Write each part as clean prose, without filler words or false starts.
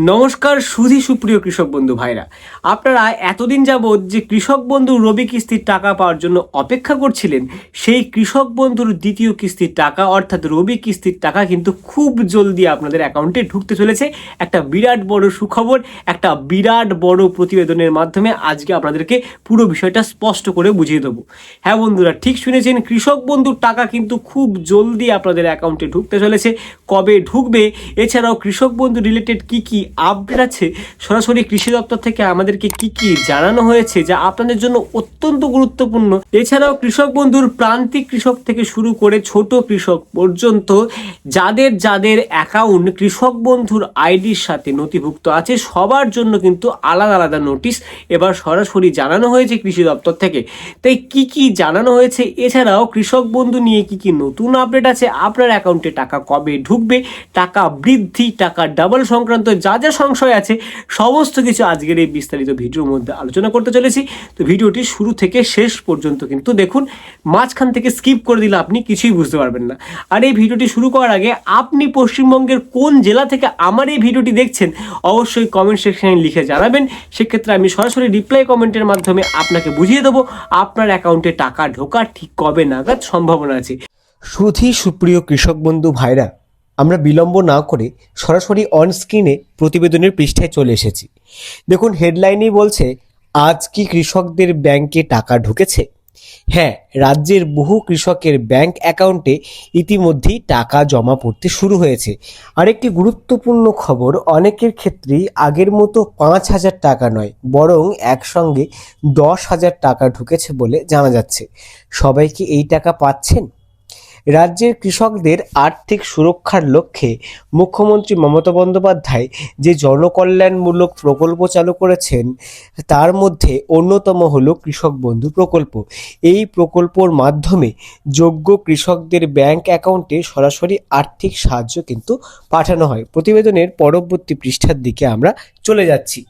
নমস্কার সুধী সুপ্রিয় কৃষক বন্ধু ভাইরা, আপনারা এতদিন যাবৎ যে কৃষক বন্ধু রবি কিস্তির টাকা পাওয়ার জন্য অপেক্ষা করছিলেন, সেই কৃষক বন্ধুর দ্বিতীয় কিস্তির টাকা অর্থাৎ রবি কিস্তির টাকা কিন্তু খুব জলদি আপনাদের অ্যাকাউন্টে ঢুকতে চলেছে। একটা বিরাট বড় সুখবর, একটা বিরাট বড় প্রতিবেদনের মাধ্যমে আজকে আপনাদেরকে পুরো বিষয়টা স্পষ্ট করে বুঝিয়ে দেবো। হ্যাঁ বন্ধুরা, ঠিক শুনেছেন, কৃষক বন্ধুর টাকা কিন্তু খুব জলদি আপনাদের অ্যাকাউন্টে ঢুকতে চলেছে। কবে ঢুকবে, এছাড়াও কৃষক বন্ধু রিলেটেড কি কি আপডেট আছে, সরাসরি কৃষি দপ্তর থেকে আমাদেরকে কি কি জানানো হয়েছে যা আপনাদের জন্য অত্যন্ত গুরুত্বপূর্ণ। এছাড়াও কৃষক বন্ধুর প্রান্তিক কৃষক থেকে শুরু করে ছোট কৃষক পর্যন্ত যাদের যাদের অ্যাকাউন্ট কৃষক বন্ধুর আইডির সাথে নথিভুক্ত আছে সবার জন্য কিন্তু আলাদা আলাদা নোটিশ এবার সরাসরি জানানো হয়েছে কৃষি দপ্তর থেকে। তাই কি কি জানানো হয়েছে, এছাড়াও কৃষক বন্ধু নিয়ে কি কি নতুন আপডেট আছে, আপনার অ্যাকাউন্টে টাকা কবে ঢুকবে, টাকা বৃদ্ধি, টাকা ডাবল সংক্রান্ত যা যা সংশয় আছে সমস্ত কিছু আজকের এই বিস্তারিত ভিডিওর মধ্যে আলোচনা করতে চলেছি। তো ভিডিওটি শুরু থেকে শেষ পর্যন্ত কিন্তু দেখুন, মাঝখান থেকে স্কিপ করে দিলে আপনি কিছুই বুঝতে পারবেন না। আর এই ভিডিওটি শুরু করার আগে আপনি পশ্চিমবঙ্গের কোন জেলা থেকে আমার এই ভিডিওটি দেখছেন অবশ্যই কমেন্ট সেকশনে লিখে জানাবেন। সেক্ষেত্রে আমি সরাসরি রিপ্লাই কমেন্টের মাধ্যমে আপনাকে বুঝিয়ে দেবো আপনার অ্যাকাউন্টে টাকা ঢোকার ঠিক কবে নাগাদ সম্ভাবনা আছে। সুধী সুপ্রিয় কৃষক বন্ধু ভাইরা, আমরা বিলম্ব না করে সরাসরি অন স্ক্রিনে প্রতিবেদনের পৃষ্ঠায় চলে এসেছি। দেখুন, হেডলাইনেই বলছে আজ কি কৃষকদের ব্যাংকে টাকা ঢুকেছে। হ্যাঁ, রাজ্যের বহু কৃষকের ব্যাংক অ্যাকাউন্টে ইতিমধ্যেই টাকা জমা পড়তে শুরু হয়েছে। আরেকটি গুরুত্বপূর্ণ খবর, অনেকের ক্ষেত্রেই আগের মতো 5,000 টাকা নয়, বরং একসঙ্গে 10,000 টাকা ঢুকেছে বলে জানা যাচ্ছে। সবাই কি এই টাকা পাচ্ছেন? রাজ্যের কৃষকদের আর্থিক সুরক্ষার লক্ষ্যে মুখ্যমন্ত্রী মমতা বন্দ্যোপাধ্যায় যে জনকল্যাণমূলক প্রকল্প চালু করেছেন তার মধ্যে অন্যতম হলো কৃষক বন্ধু প্রকল্প। এই প্রকল্পর মাধ্যমে যোগ্য কৃষকদের ব্যাংক অ্যাকাউন্টে সরাসরি আর্থিক সাহায্য কিন্তু পাঠানো হয়। প্রতিবেদনের পরবর্তী পৃষ্ঠার দিকে আমরা চলে যাচ্ছি।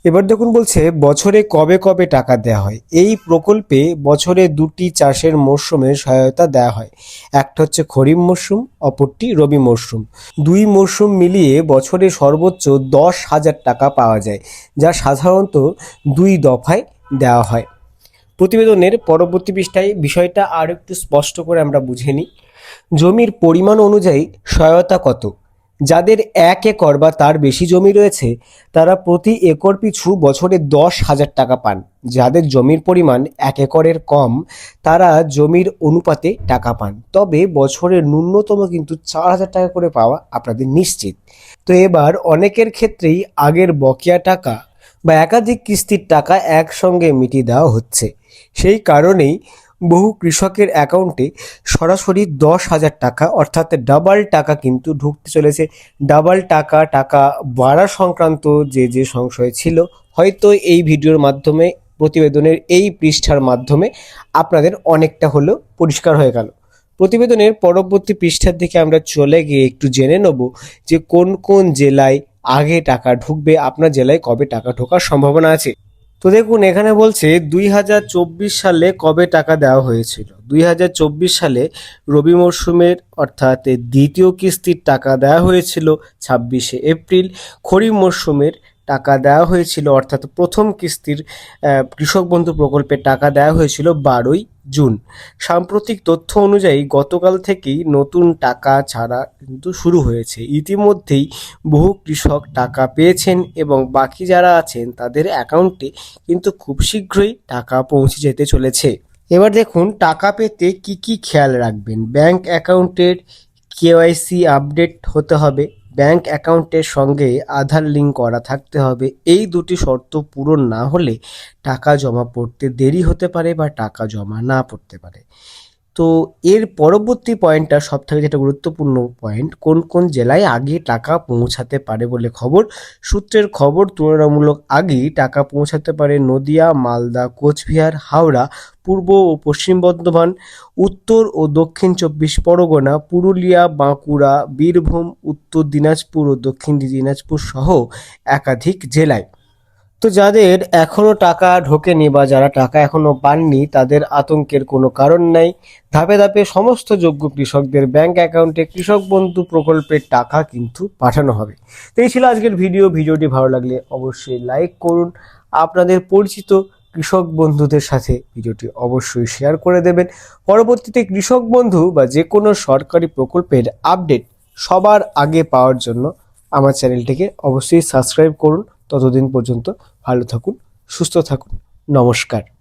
এবার দেখুন, বলছে বছরে কবে কবে টাকা দেওয়া হয়। এই প্রকল্পে বছরে দুটি চাষের মরশুমে সহায়তা দেওয়া হয়। একটা হচ্ছে খরিফ মরশুম, অপরটি রবি মরশুম। দুই মরশুম মিলিয়ে বছরে সর্বোচ্চ 10,000 টাকা পাওয়া যায়, যা সাধারণত 2 দফায় দেওয়া হয়। প্রতিবেদনের পরবর্তী পৃষ্ঠায় বিষয়টা আর একটু স্পষ্ট করে আমরা বুঝে নিই। জমির পরিমাণ অনুযায়ী সহায়তা কত। যাদের 1 একর বা তার বেশি জমি রয়েছে তারা প্রতি একর পিছু বছরে 10,000 টাকা পান। যাদের জমির পরিমাণ 1 একরের কম তারা জমির অনুপাতে টাকা পান, তবে বছরের ন্যূনতম কিন্তু 4,000 টাকা করে পাওয়া আপনাদের নিশ্চিত। তো এবার অনেকের ক্ষেত্রেই আগের বকেয়া টাকা বা একাধিক কিস্তির টাকা একসঙ্গে মিটিয়ে দেওয়া হচ্ছে। সেই কারণেই বহু কৃষকের অ্যাকাউন্টে সরাসরি 10,000 টাকা অর্থাৎ ডাবল টাকা কিন্তু ঢুকতে চলেছে। ডাবল টাকা বাড়া সংক্রান্ত যে সংশয় ছিল, হয়তো এই ভিডিওর মাধ্যমে, প্রতিবেদনের এই পৃষ্ঠার মাধ্যমে আপনাদের অনেকটা হলেও পরিষ্কার হয়ে গেল। প্রতিবেদনের পরবর্তী পৃষ্ঠার দিকে আমরা চলে গিয়ে একটু জেনে নেব যে কোন কোন জেলায় আগে টাকা ঢুকবে, আপনার জেলায় কবে টাকা ঢোকার সম্ভাবনা আছে। তো দেখুন, এখানে বলছে 2024 সালে কবে টাকা দেওয়া হয়েছিল। 2024 সালে রবি মরশুমের অর্থাৎ দ্বিতীয় কিস্তির টাকা দেওয়া হয়েছিল 26শে এপ্রিল। খরিফ মরশুমের টাকা দেওয়া হয়েছিল অর্থাৎ প্রথম কিস্তির কৃষক বন্ধু প্রকল্পের টাকা দেওয়া হয়েছিল 12ই জুন। সাম্প্রতিক তথ্য অনুযায়ী গতকাল থেকেই নতুন টাকা ছাড়া কিন্তু শুরু হয়েছে। ইতিমধ্যেই বহু কৃষক টাকা পেয়েছেন এবং বাকি যারা আছেন তাদের অ্যাকাউন্টে কিন্তু খুব শীঘ্রই টাকা পৌঁছে যেতে চলেছে। এবার দেখুন, টাকা পেতে কি কি খেয়াল রাখবেন। ব্যাংক অ্যাকাউন্টের কেওয়াইসি আপডেট হতে হবে, ব্যাংক অ্যাকাউন্টের সঙ্গে আধার লিঙ্ক করা থাকতে হবে। এই দুটি শর্ত পূরণ না হলে টাকা জমা পড়তে দেরি হতে পারে বা টাকা জমা না পড়তে পারে। তো এর পরবর্তী পয়েন্টটা সবথেকে যেটা গুরুত্বপূর্ণ পয়েন্ট, কোন কোন জেলায় আগে টাকা পৌঁছাতে পারে বলে খবর। সূত্রের খবর, তুলনামূলক আগেই টাকা পৌঁছাতে পারে নদিয়া, মালদা, কোচবিহার, হাওড়া, পূর্ব ও পশ্চিম বর্ধমান, উত্তর ও দক্ষিণ 24 পরগনা, পুরুলিয়া, বাঁকুড়া, বীরভূম, উত্তর দিনাজপুর ও দক্ষিণ দিনাজপুর সহ একাধিক জেলায়। তো যাদের এখনো টাকা ঢোকেনি বা যারা টাকা এখনো পাননি তাদের আতঙ্কের কোনো কারণ নাই। ধাপে ধাপে সমস্ত যোগ্য কৃষকদের ব্যাংক অ্যাকাউন্টে কৃষক বন্ধু প্রকল্পের টাকা কিন্তু পাঠানো হবে। তো এই ছিল আজকের ভিডিওটি ভালো লাগলে অবশ্যই লাইক করুন। আপনাদের পরিচিত কৃষক বন্ধুদের সাথে ভিডিওটি অবশ্যই শেয়ার করে দেবেন। পরবর্তীতে কৃষক বন্ধু বা যে কোনো সরকারি প্রকল্পের আপডেট সবার আগে পাওয়ার জন্য আমার চ্যানেলটিকে অবশ্যই সাবস্ক্রাইব করুন। ততদিন পর্যন্ত ভালো থাকুন, সুস্থ থাকুন। নমস্কার।